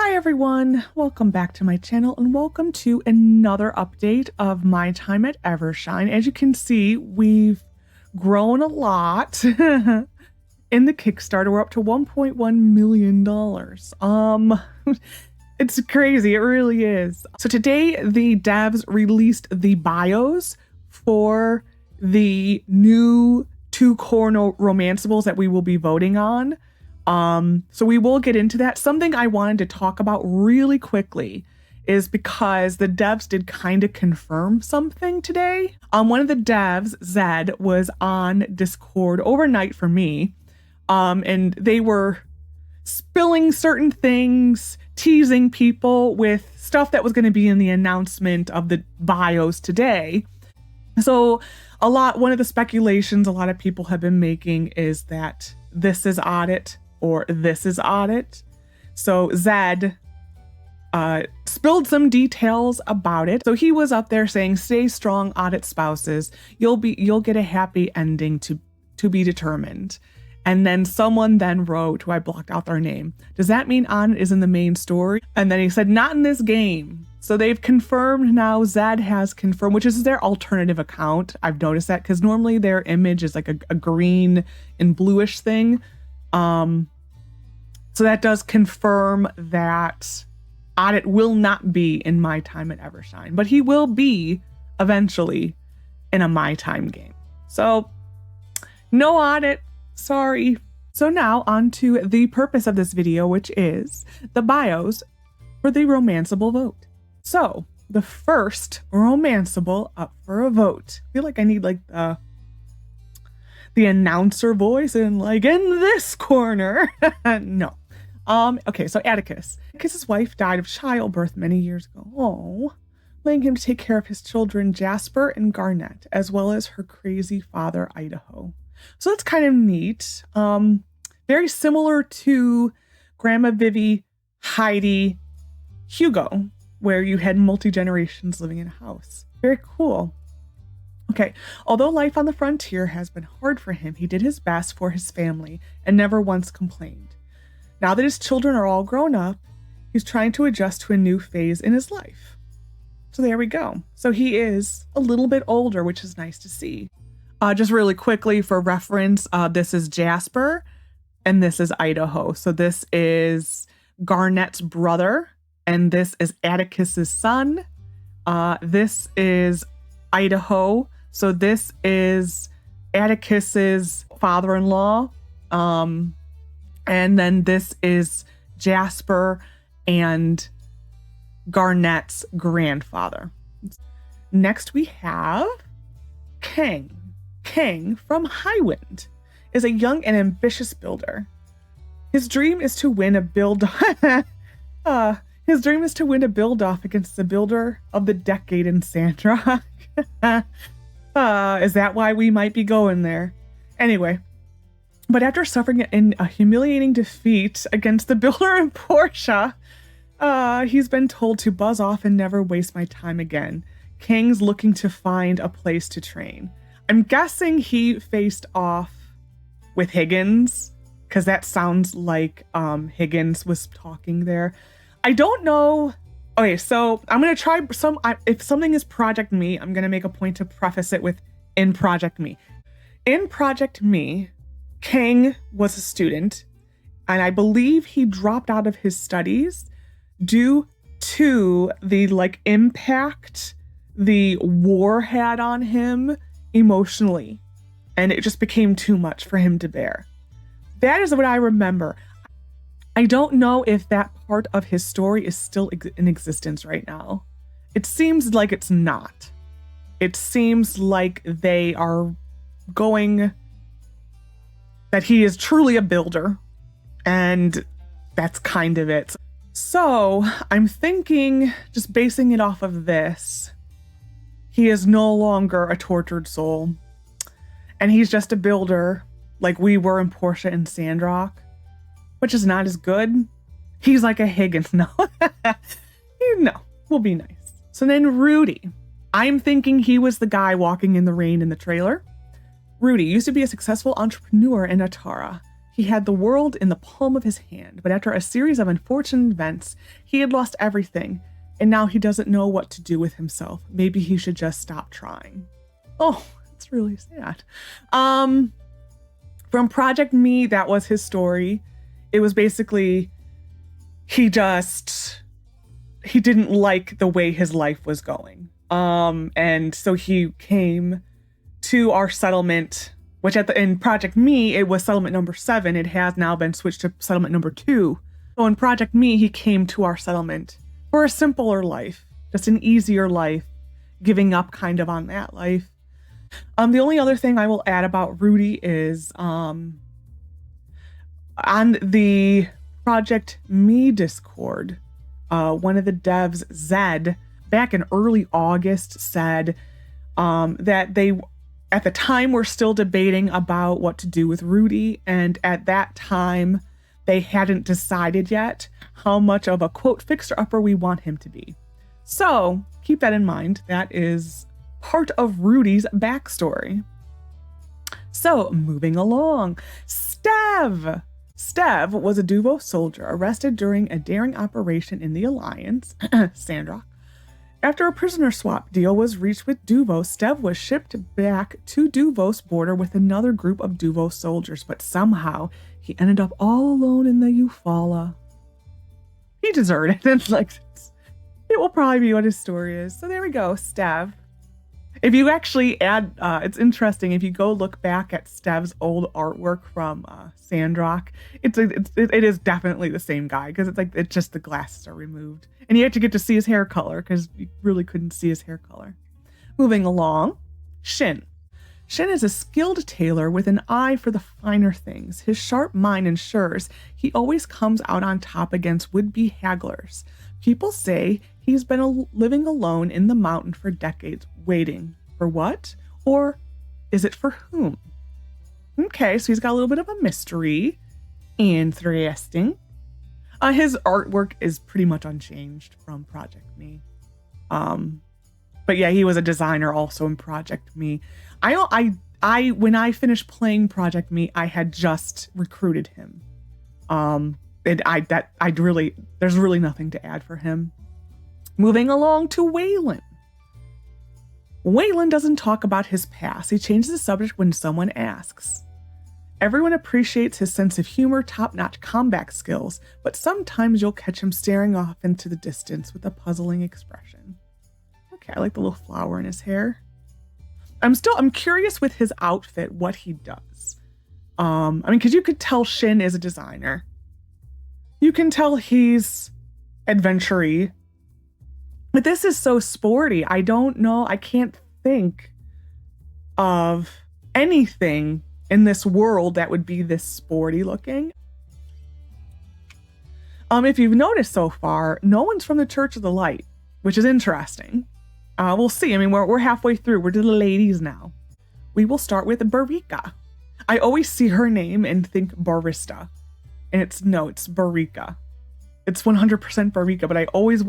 Hi everyone, welcome back to my channel and welcome to another update of my time at Evershine. As you can see, we've grown a lot in the Kickstarter. We're up to $1.1 million. It's crazy, it really is. So today the devs released the bios for the new 2 corner romanceables that we will be voting on. So we will get into that. Something I wanted to talk about really quickly is because the devs did kind of confirm something today. One of the devs, Zed, was on Discord overnight for me. And they were spilling certain things, teasing people with stuff that was going to be in the announcement of the bios today. So one of the speculations a lot of people have been making is that this is Aadit or this is Aadit. So Zed spilled some details about it. So he was up there saying, "Stay strong, Aadit spouses. You'll get a happy ending to be determined." And then someone then wrote, who I blocked out their name, "Does that mean Aadit is in the main story?" And then he said, "Not in this game." So they've confirmed now, Zed has confirmed, which is their alternative account. I've noticed that because normally their image is like a green and bluish thing. So that does confirm that Aadit will not be in My Time at Evershine, but he will be eventually in a My Time game. So no Aadit, sorry. So now on to the purpose of this video, which is the bios for the romanceable vote. So the first romanceable up for a vote. I feel like I need like the announcer voice and like in this corner. No. Okay, so Atticus. Atticus's wife died of childbirth many years ago. Oh, leaving him to take care of his children, Jasper and Garnet, as well as her crazy father, Idaho. So that's kind of neat. Very similar to Grandma Vivi, Heidi, Hugo, where you had multi-generations living in a house. Very cool. Okay, although life on the frontier has been hard for him, he did his best for his family and never once complained. Now that his children are all grown up, he's trying to adjust to a new phase in his life. So there we go. So he is a little bit older, which is nice to see. Just really quickly for reference, this is Jasper and this is Idaho. So this is Garnet's brother and this is Atticus's son. This is Idaho. So this is Atticus's father-in-law. And then this is Jasper and Garnet's grandfather. Next we have Kang. Kang from Highwind is a young and ambitious builder. His dream is to win a build-off against the builder of the decade in Sandrock. Is that why we might be going there? Anyway. But after suffering a humiliating defeat against the builder in Portia, he's been told to buzz off and never waste my time again. Kang's looking to find a place to train. I'm guessing he faced off with Higgins, because that sounds like Higgins was talking there. I don't know. Okay, so I'm going to try if something is Project Me, I'm going to make a point to preface it with in Project Me. In Project Me, Kang was a student, and I believe he dropped out of his studies due to the impact the war had on him emotionally, and it just became too much for him to bear. That is what I remember. I don't know if that part of his story is still in existence right now. It seems like it's not. It seems like they are going that he is truly a builder, and that's kind of it. So I'm thinking, just basing it off of this, he is no longer a tortured soul, and he's just a builder like we were in Portia and Sandrock, which is not as good. He's like a Higgins. No, no, will be nice. So then Rudy, I'm thinking he was the guy walking in the rain in the trailer. Rudy used to be a successful entrepreneur in Atara. He had the world in the palm of his hand, but after a series of unfortunate events, he had lost everything, and now he doesn't know what to do with himself. Maybe he should just stop trying. Oh, it's really sad. From Project Me, that was his story. It was basically, he didn't like the way his life was going. And so he came to our settlement, which in Project Me, it was settlement number 7. It has now been switched to settlement number 2. So in Project Me, he came to our settlement for a simpler life, just an easier life, giving up kind of on that life. The only other thing I will add about Rudy is on the Project Me Discord, one of the devs, Zed, back in early August said that they, at the time, were still debating about what to do with Rudy. And at that time, they hadn't decided yet how much of a, quote, fixer-upper we want him to be. So keep that in mind. That is part of Rudy's backstory. So moving along, Stev. Stev was a Duvo soldier arrested during a daring operation in the Alliance, Sandrock. After a prisoner swap deal was reached with Duvo, Stev was shipped back to Duvo's border with another group of Duvo soldiers, but somehow he ended up all alone in the Eufaula. He deserted it. It will probably be what his story is. So there we go, Stev. If you actually add, it's interesting, if you go look back at Stev's old artwork from Sandrock, it is definitely the same guy, because it's just the glasses are removed. And you actually get to see his hair color, because you really couldn't see his hair color. Moving along, Shin. Shin is a skilled tailor with an eye for the finer things. His sharp mind ensures he always comes out on top against would-be hagglers. People say he's been living alone in the mountain for decades, waiting for what? Or is it for whom? Okay, so he's got a little bit of a mystery. Interesting. His artwork is pretty much unchanged from Project Me. But yeah, he was a designer also in Project Me. When I finished playing Project Me, I had just recruited him. There's really nothing to add for him. Moving along to Waylen. Waylen doesn't talk about his past. He changes the subject when someone asks. Everyone appreciates his sense of humor, top-notch combat skills, but sometimes you'll catch him staring off into the distance with a puzzling expression. Okay, I like the little flower in his hair. I'm curious with his outfit, what he does. Because you could tell Shin is a designer. You can tell he's adventure-y. But this is so sporty. I don't know. I can't think of anything in this world that would be this sporty looking. If you've noticed so far, no one's from the Church of the Light, which is interesting. We'll see. We're halfway through. We're to the ladies now. We will start with Barika. I always see her name and think barista. And it's Barika. It's 100% Barika, but I always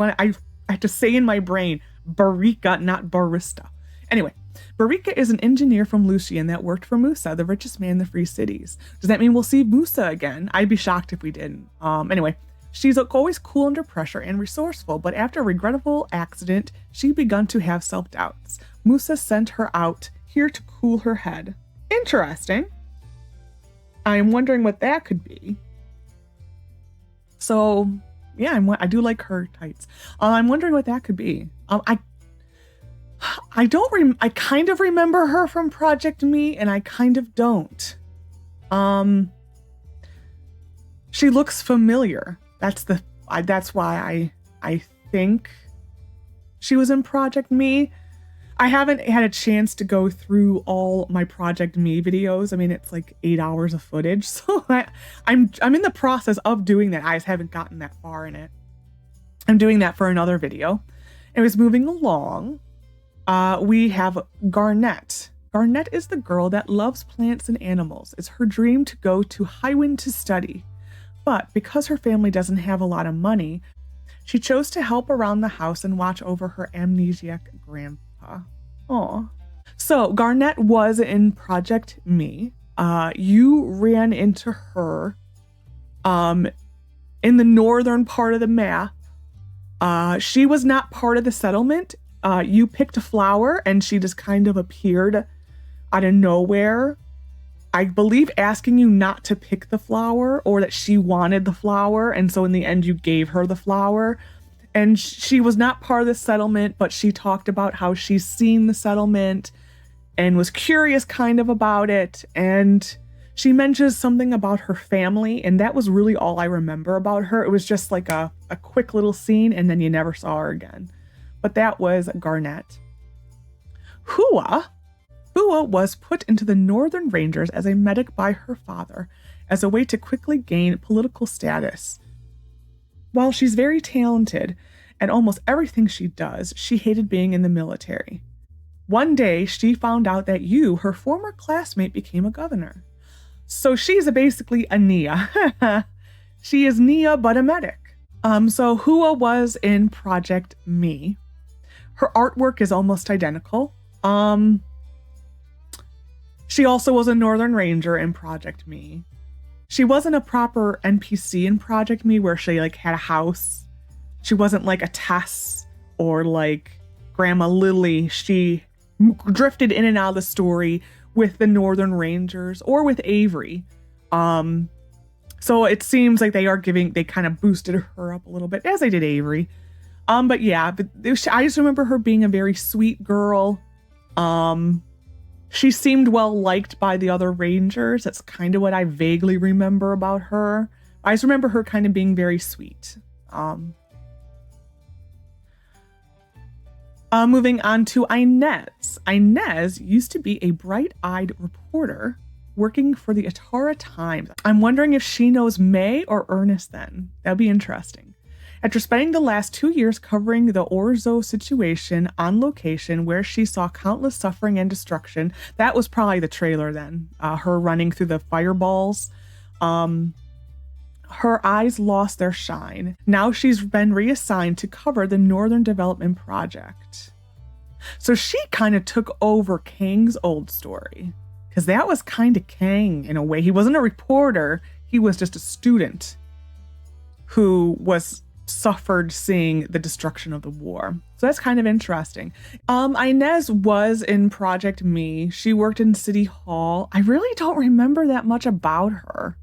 I have to say in my brain, Barika, not barista. Anyway, Barika is an engineer from Lucian that worked for Musa, the richest man in the Free Cities. Does that mean we'll see Musa again? I'd be shocked if we didn't. Anyway, she's always cool under pressure and resourceful, but after a regrettable accident, she begun to have self-doubts. Musa sent her out here to cool her head. Interesting. I'm wondering what that could be. So, yeah, I do like her tights. I'm wondering what that could be. I kind of remember her from Project Me, and I kind of don't. She looks familiar. That's why I think she was in Project Me. I haven't had a chance to go through all my Project Me videos. It's like 8 hours of footage, so I'm in the process of doing that. I just haven't gotten that far in it. I'm doing that for another video. It was moving along. We have Garnet. Garnet is the girl that loves plants and animals. It's her dream to go to Highwind to study. But because her family doesn't have a lot of money, she chose to help around the house and watch over her amnesiac grandpa. Aw. So Garnet was in Project Me. you ran into her in the northern part of the map. She was not part of the settlement. You picked a flower and she just kind of appeared out of nowhere. I believe asking you not to pick the flower, or that she wanted the flower. And so in the end, you gave her the flower. And she was not part of the settlement, but she talked about how she's seen the settlement and was curious kind of about it. And she mentions something about her family. And that was really all I remember about her. It was just like a quick little scene, and then you never saw her again. But that was Garnet. Hua was put into the Northern Rangers as a medic by her father as a way to quickly gain political status. While she's very talented and almost everything she does, she hated being in the military. One day, she found out that you, her former classmate, became a governor. So she's basically a Nia. She is Nia, but a medic. So Hua was in Project Me. Her artwork is almost identical. She also was a Northern Ranger in Project Me. She wasn't a proper NPC in Project Me where she like had a house. She wasn't like a Tess or like Grandma Lily. She drifted in and out of the story with the Northern Rangers or with Avery. So it seems like they kind of boosted her up a little bit, as they did Avery. But yeah, I just remember her being a very sweet girl. She seemed well liked by the other Rangers. That's kind of what I vaguely remember about her. I just remember her kind of being very sweet. Moving on to Ines. Ines used to be a bright-eyed reporter working for the Atara Times. I'm wondering if she knows May or Ernest then. That'd be interesting. After spending the last 2 years covering the Orzo situation on location where she saw countless suffering and destruction, that was probably the trailer then, her running through the fireballs. Her eyes lost their shine. Now she's been reassigned to cover the Northern Development Project. So she kind of took over Kang's old story, because that was kind of Kang in a way. He wasn't a reporter. He was just a student who suffered seeing the destruction of the war. So that's kind of interesting. Ines was in Project Me. She worked in City Hall. I really don't remember that much about her.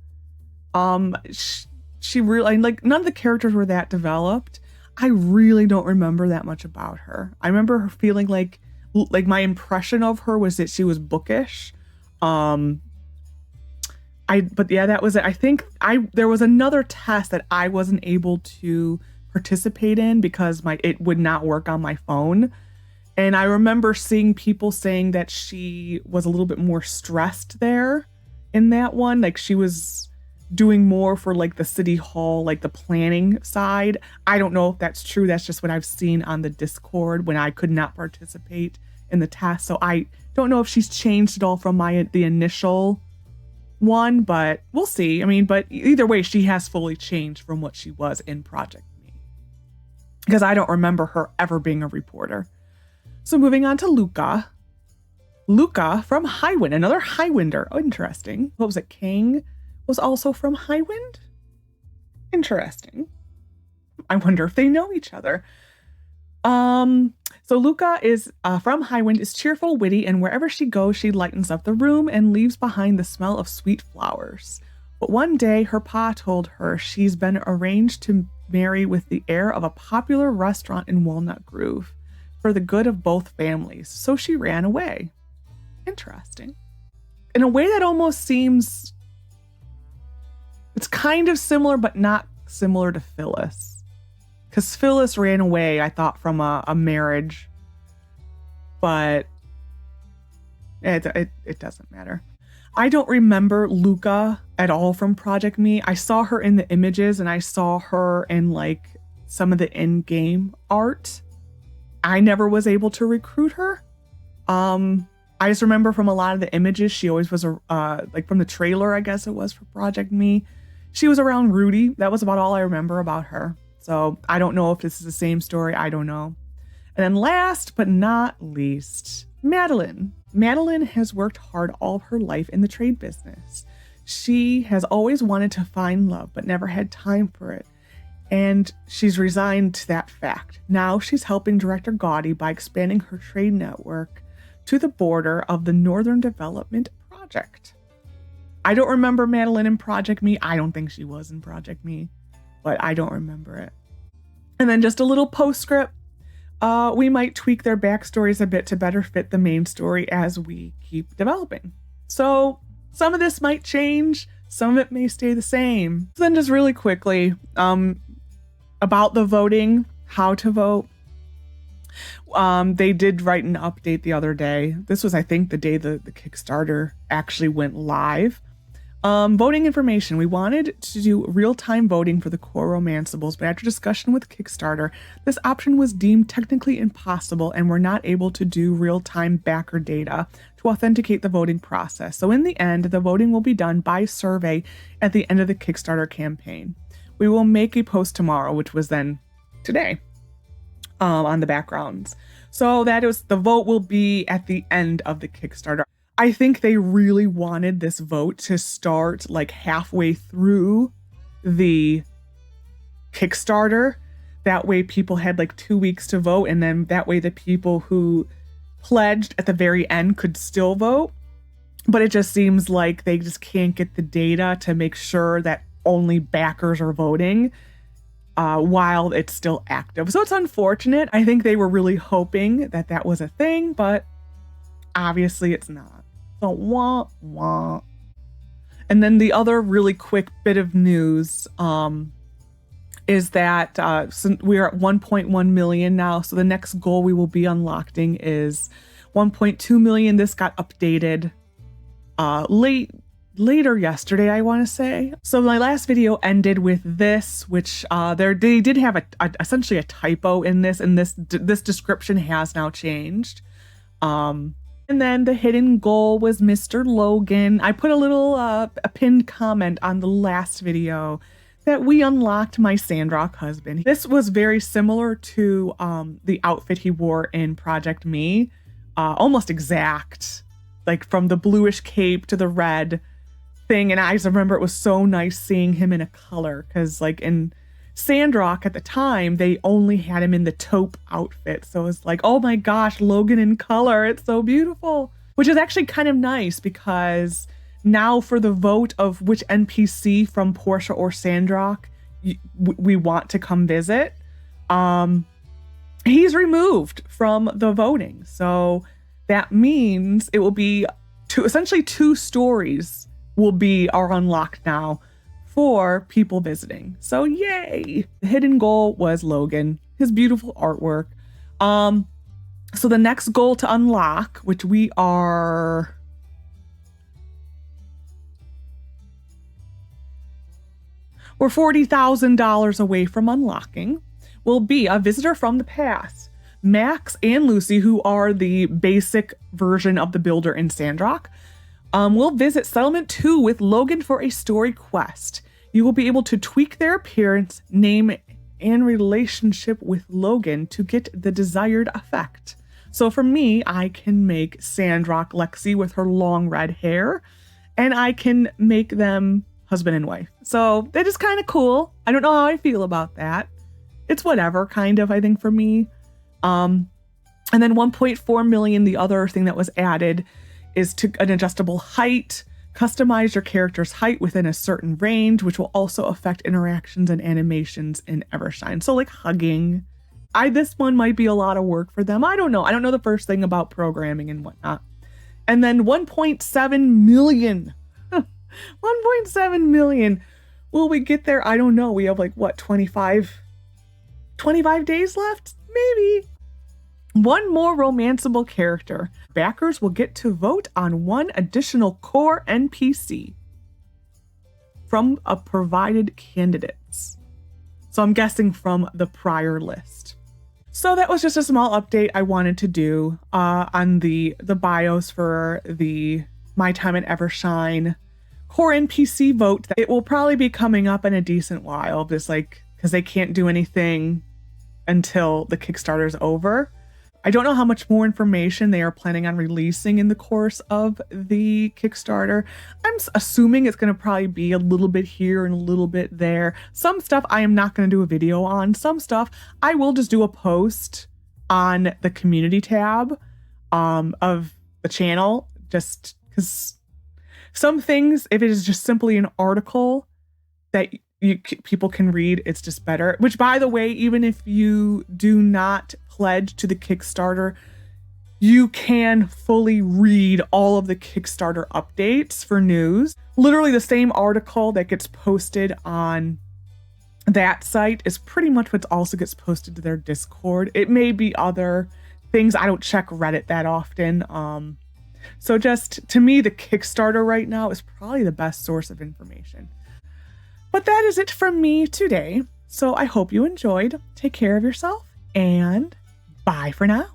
She really, like, none of the characters were that developed. I really don't remember that much about her. I remember her feeling like my impression of her was that she was bookish. But yeah, that was it. I think there was another test that I wasn't able to participate in because it would not work on my phone. And I remember seeing people saying that she was a little bit more stressed there in that one. Like she was doing more for like the City Hall, like the planning side. I don't know if that's true. That's just what I've seen on the Discord when I could not participate in the test. So I don't know if she's changed at all from the initial one, but we'll see. I mean, but either way, she has fully changed from what she was in Project Me, because I don't remember her ever being a reporter. So moving on to Luca. Luca from Highwind, another Highwinder. Oh, interesting. What was it? Kang was also from Highwind? Interesting. I wonder if they know each other. So Luca is from Highwind, is cheerful, witty, and wherever she goes, she lightens up the room and leaves behind the smell of sweet flowers. But one day, her pa told her she's been arranged to marry with the heir of a popular restaurant in Walnut Grove for the good of both families. So she ran away. Interesting. In a way that almost seems... It's kind of similar, but not similar to Phyllis. Because Phyllis ran away, I thought, from a marriage. But it doesn't matter. I don't remember Luca at all from Project Me. I saw her in the images and I saw her in like some of the in-game art. I never was able to recruit her. I just remember from a lot of the images, she always was like from the trailer, I guess it was for Project Me. She was around Rudy. That was about all I remember about her. So I don't know if this is the same story. I don't know. And then last but not least, Madeline. Madeline has worked hard all of her life in the trade business. She has always wanted to find love, but never had time for it. And she's resigned to that fact. Now she's helping Director Gaudy by expanding her trade network to the border of the Northern Development Project. I don't remember Madeline in Project Me. I don't think she was in Project Me, but I don't remember it. And then just a little postscript. We might tweak their backstories a bit to better fit the main story as we keep developing. So some of this might change. Some of it may stay the same. So then just really quickly, about the voting, how to vote. They did write an update the other day. This was, I think, the day the Kickstarter actually went live. Voting information. We wanted to do real-time voting for the core Romanceables, but after discussion with Kickstarter, this option was deemed technically impossible and we're not able to do real-time backer data to authenticate the voting process. So in the end, the voting will be done by survey at the end of the Kickstarter campaign. We will make a post tomorrow, which was then today, on the backgrounds. So that is, the vote will be at the end of the Kickstarter. I think they really wanted this vote to start like halfway through the Kickstarter. That way people had like 2 weeks to vote, and then that way the people who pledged at the very end could still vote. But it just seems like they just can't get the data to make sure that only backers are voting while it's still active. So it's unfortunate. I think they were really hoping that that was a thing, but obviously it's not. So wah, wah. And then the other really quick bit of news is that we're at 1.1 million now. So the next goal we will be unlocking is 1.2 million. This got updated later yesterday, I want to say. So my last video ended with this, which they did have essentially a typo in this, and this description has now changed. And then the hidden goal was Mr. Logan. I put a little a pinned comment on the last video that we unlocked my Sandrock husband. This was very similar to the outfit he wore in Project Me, almost exact, like from the bluish cape to the red thing. And I just remember it was so nice seeing him in a color, because like in Sandrock at the time, they only had him in the taupe outfit. So it's like, oh my gosh, Logan in color. It's so beautiful, which is actually kind of nice, because now for the vote of which NPC from Portia or Sandrock we want to come visit, he's removed from the voting. So that means it will be essentially two stories are unlocked now for people visiting. So yay! The hidden goal was Logan, his beautiful artwork. So the next goal to unlock, which we're $40,000 away from unlocking, will be a visitor from the past. Max and Lucy, who are the basic version of the builder in Sandrock, will visit Settlement 2 with Logan for a story quest. You will be able to tweak their appearance, name, and relationship with Logan to get the desired effect. So for me, I can make Sandrock Lexi with her long red hair, and I can make them husband and wife. So that is kind of cool. I don't know how I feel about that. It's whatever, kind of, I think, for me. And then 1.4 million, the other thing that was added is to an adjustable height. Customize your character's height within a certain range, which will also affect interactions and animations in Evershine. So like hugging. This one might be a lot of work for them. I don't know. I don't know the first thing about programming and whatnot. And then 1.7 million. 1.7 million. Will we get there? I don't know. We have like, what, 25 days left? Maybe. One more romanceable character. Backers will get to vote on one additional core NPC from a provided candidates. So I'm guessing from the prior list. So that was just a small update I wanted to do on the bios for the My Time at Evershine core NPC vote. It will probably be coming up in a decent while, just like because they can't do anything until the Kickstarter's over. I don't know how much more information they are planning on releasing in the course of the Kickstarter. I'm assuming it's going to probably be a little bit here and a little bit there. Some stuff I am not going to do a video on. Some stuff I will just do a post on the community tab of the channel, just because some things, if it is just simply an article that people can read, it's just better. Which, by the way, even if you do not pledge to the Kickstarter, you can fully read all of the Kickstarter updates for news. Literally the same article that gets posted on that site is pretty much what also gets posted to their Discord. It may be other things. I don't check Reddit that often. So just, to me, the Kickstarter right now is probably the best source of information. But that is it from me today. So I hope you enjoyed. Take care of yourself and bye for now.